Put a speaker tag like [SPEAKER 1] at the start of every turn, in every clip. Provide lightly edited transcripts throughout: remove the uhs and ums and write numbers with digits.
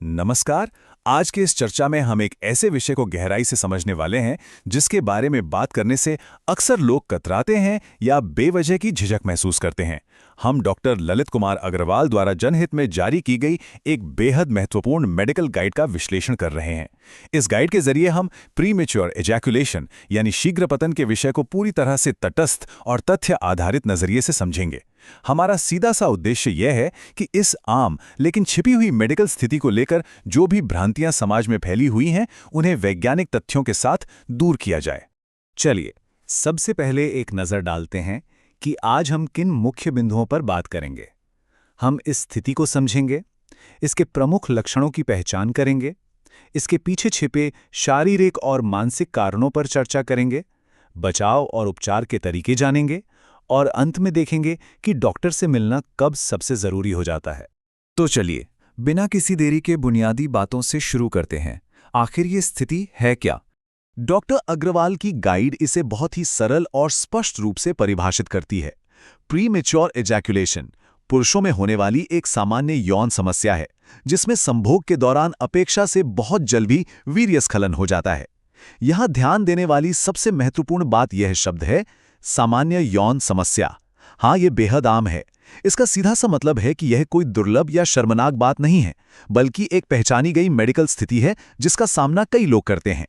[SPEAKER 1] नमस्कार। आज के इस चर्चा में हम एक ऐसे विषय को गहराई से समझने वाले हैं जिसके बारे में बात करने से अक्सर लोग कतराते हैं या बेवजह की झिझक महसूस करते हैं। हम डॉक्टर ललित कुमार अग्रवाल द्वारा जनहित में जारी की गई एक बेहद महत्वपूर्ण मेडिकल गाइड का विश्लेषण कर रहे हैं। इस गाइड के जरिए हम प्रीमेच्योर एजैकुलेशन यानी शीघ्र पतन के विषय को पूरी तरह से तटस्थ और तथ्य आधारित नजरिए से समझेंगे। हमारा सीधा सा उद्देश्य यह है कि इस आम लेकिन छिपी हुई मेडिकल स्थिति को लेकर जो भी भ्रांतियां समाज में फैली हुई हैं, उन्हें वैज्ञानिक तथ्यों के साथ दूर किया जाए।
[SPEAKER 2] चलिए, सबसे पहले एक नज़र डालते हैं कि आज हम किन मुख्य बिंदुओं पर बात करेंगे। हम इस स्थिति को समझेंगे, इसके प्रमुख लक्षणों की पहचान करेंगे, इसके पीछे छिपे शारीरिक और मानसिक कारणों पर चर्चा करेंगे, बचाव और उपचार के तरीके जानेंगे और अंत में देखेंगे कि डॉक्टर से मिलना कब सबसे जरूरी हो जाता है।
[SPEAKER 1] तो चलिए, बिना किसी देरी के बुनियादी बातों से शुरू करते हैं। आखिर ये स्थिति है क्या? डॉक्टर अग्रवाल की गाइड इसे बहुत ही सरल और स्पष्ट रूप से परिभाषित करती है। प्रीमेच्योर एजैकुलेशन पुरुषों में होने वाली एक सामान्य यौन समस्या है जिसमें संभोग के दौरान अपेक्षा से बहुत जल्दी वीर्यस्खलन हो जाता है। यहां ध्यान देने वाली सबसे महत्वपूर्ण बात यह शब्द है, सामान्य यौन समस्या। हाँ, यह बेहद आम है। इसका सीधा सा मतलब है कि यह कोई दुर्लभ या शर्मनाक बात नहीं है, बल्कि एक पहचानी गई मेडिकल स्थिति है जिसका सामना कई लोग करते हैं।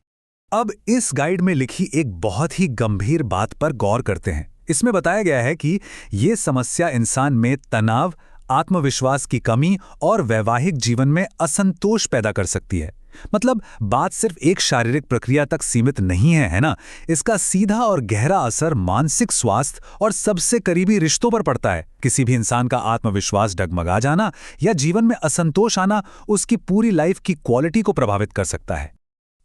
[SPEAKER 2] अब इस गाइड में लिखी एक बहुत ही गंभीर बात पर गौर करते हैं। इसमें बताया गया है कि ये समस्या इंसान में तनाव, आत्मविश्वास की कमी और वैवाहिक जीवन में असंतोष पैदा कर सकती है। मतलब बात सिर्फ एक शारीरिक प्रक्रिया तक सीमित नहीं है ना? इसका सीधा और गहरा असर मानसिक स्वास्थ्य और सबसे करीबी रिश्तों पर पड़ता है। किसी भी इंसान का आत्मविश्वास डगमगा जाना या जीवन में असंतोष आना उसकी पूरी लाइफ की क्वालिटी को प्रभावित कर सकता है।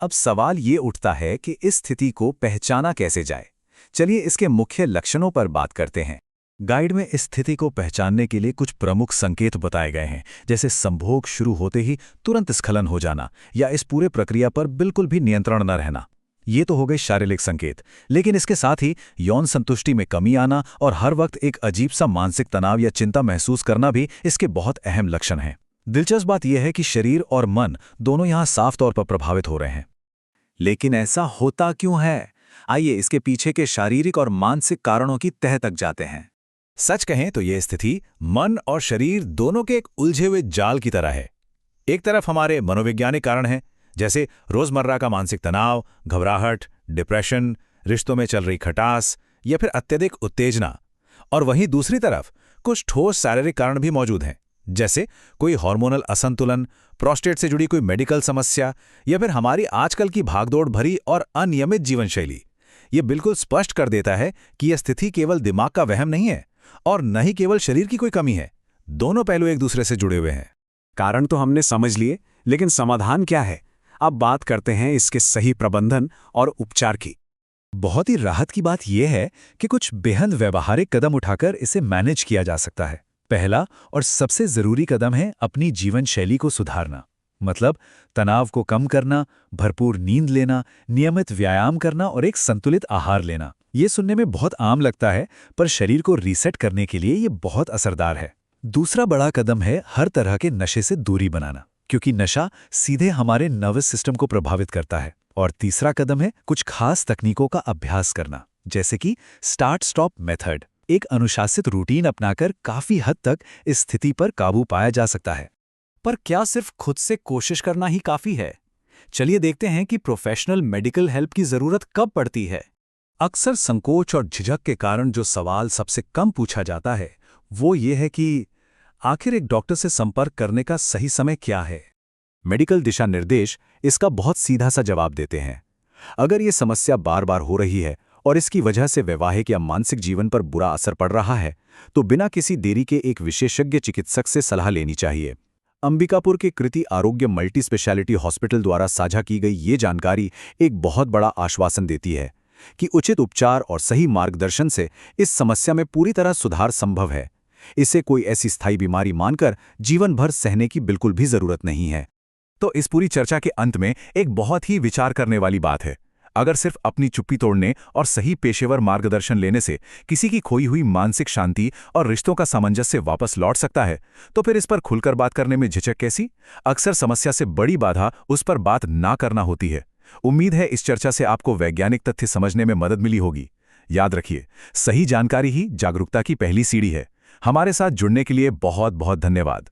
[SPEAKER 1] अब सवाल ये उठता है कि इस स्थिति को पहचाना कैसे जाए। चलिए इसके मुख्य लक्षणों पर बात करते हैं। गाइड में इस स्थिति को पहचानने के लिए कुछ प्रमुख संकेत बताए गए हैं, जैसे संभोग शुरू होते ही तुरंत स्खलन हो जाना या इस पूरे प्रक्रिया पर बिल्कुल भी नियंत्रण न रहना। ये तो हो गए शारीरिक संकेत, लेकिन इसके साथ ही यौन संतुष्टि में कमी आना और हर वक्त एक अजीब सा मानसिक तनाव या चिंता महसूस करना भी इसके बहुत अहम लक्षण हैं। दिलचस्प बात यह है कि शरीर और मन दोनों यहाँ साफ तौर पर प्रभावित हो रहे हैं। लेकिन ऐसा होता क्यों है? आइए इसके पीछे के शारीरिक और मानसिक कारणों की तह तक जाते हैं। सच कहें तो यह स्थिति मन और शरीर दोनों के एक उलझे हुए जाल की तरह है। एक तरफ हमारे मनोवैज्ञानिक कारण हैं, जैसे रोजमर्रा का मानसिक तनाव, घबराहट, डिप्रेशन, रिश्तों में चल रही खटास या फिर अत्यधिक उत्तेजना। और वहीं दूसरी तरफ कुछ ठोस शारीरिक कारण भी मौजूद हैं, जैसे कोई हार्मोनल असंतुलन, प्रोस्टेट से जुड़ी कोई मेडिकल समस्या या फिर हमारी आजकल की भागदौड़ भरी और अनियमित जीवन शैली। ये बिल्कुल स्पष्ट कर देता है कि यह स्थिति केवल दिमाग का वहम नहीं है और न ही केवल शरीर की कोई कमी है। दोनों पहलू एक दूसरे से जुड़े हुए हैं।
[SPEAKER 2] कारण तो हमने समझ लिए, लेकिन समाधान क्या है? अब बात करते हैं इसके सही प्रबंधन और उपचार की। बहुत ही राहत की बात यह है कि कुछ बेहद व्यवहारिक कदम उठाकर इसे मैनेज किया जा सकता है। पहला और सबसे जरूरी कदम है अपनी जीवन शैली को सुधारना। मतलब तनाव को कम करना, भरपूर नींद लेना, नियमित व्यायाम करना और एक संतुलित आहार लेना। ये सुनने में बहुत आम लगता है, पर शरीर को रीसेट करने के लिए ये बहुत असरदार है। दूसरा बड़ा कदम है हर तरह के नशे से दूरी बनाना, क्योंकि नशा सीधे हमारे नर्वस सिस्टम को प्रभावित करता है। और तीसरा कदम है कुछ खास तकनीकों का अभ्यास करना, जैसे कि स्टार्ट स्टॉप मेथड। एक अनुशासित रूटीन अपनाकर काफी हद तक इस स्थिति पर काबू पाया जा सकता है। पर क्या सिर्फ खुद से कोशिश करना ही काफी है? चलिए देखते हैं कि प्रोफेशनल मेडिकल हेल्प की जरूरत कब पड़ती है। अक्सर संकोच और झिझक के कारण जो सवाल सबसे कम पूछा जाता है वो ये है कि आखिर एक डॉक्टर से संपर्क करने का सही समय क्या है? मेडिकल दिशा निर्देश इसका बहुत सीधा सा जवाब देते हैं। अगर ये समस्या बार बार हो रही है और इसकी वजह से वैवाहिक या मानसिक जीवन पर बुरा असर पड़ रहा है, तो बिना किसी देरी के एक विशेषज्ञ चिकित्सक से सलाह लेनी चाहिए। अंबिकापुर के कृति आरोग्य मल्टी स्पेशलिटी हॉस्पिटल द्वारा साझा की गई ये जानकारी एक बहुत बड़ा आश्वासन देती है कि उचित उपचार और सही मार्गदर्शन से इस समस्या में पूरी तरह सुधार संभव है। इसे कोई ऐसी स्थायी बीमारी मानकर जीवन भर सहने की बिल्कुल भी जरूरत नहीं है। तो इस पूरी चर्चा के अंत में एक बहुत ही विचार करने वाली बात है।
[SPEAKER 1] अगर सिर्फ अपनी चुप्पी तोड़ने और सही पेशेवर मार्गदर्शन लेने से किसी की खोई हुई मानसिक शांति और रिश्तों का सामंजस्य वापस लौट सकता है, तो फिर इस पर खुलकर बात करने में झिझक कैसी? अक्सर समस्या से बड़ी बाधा उस पर बात ना करना होती है। उम्मीद है इस चर्चा से आपको वैज्ञानिक तथ्य समझने में मदद मिली होगी। याद रखिए, सही जानकारी ही जागरूकता की पहली सीढ़ी है। हमारे साथ जुड़ने के लिए बहुत बहुत धन्यवाद।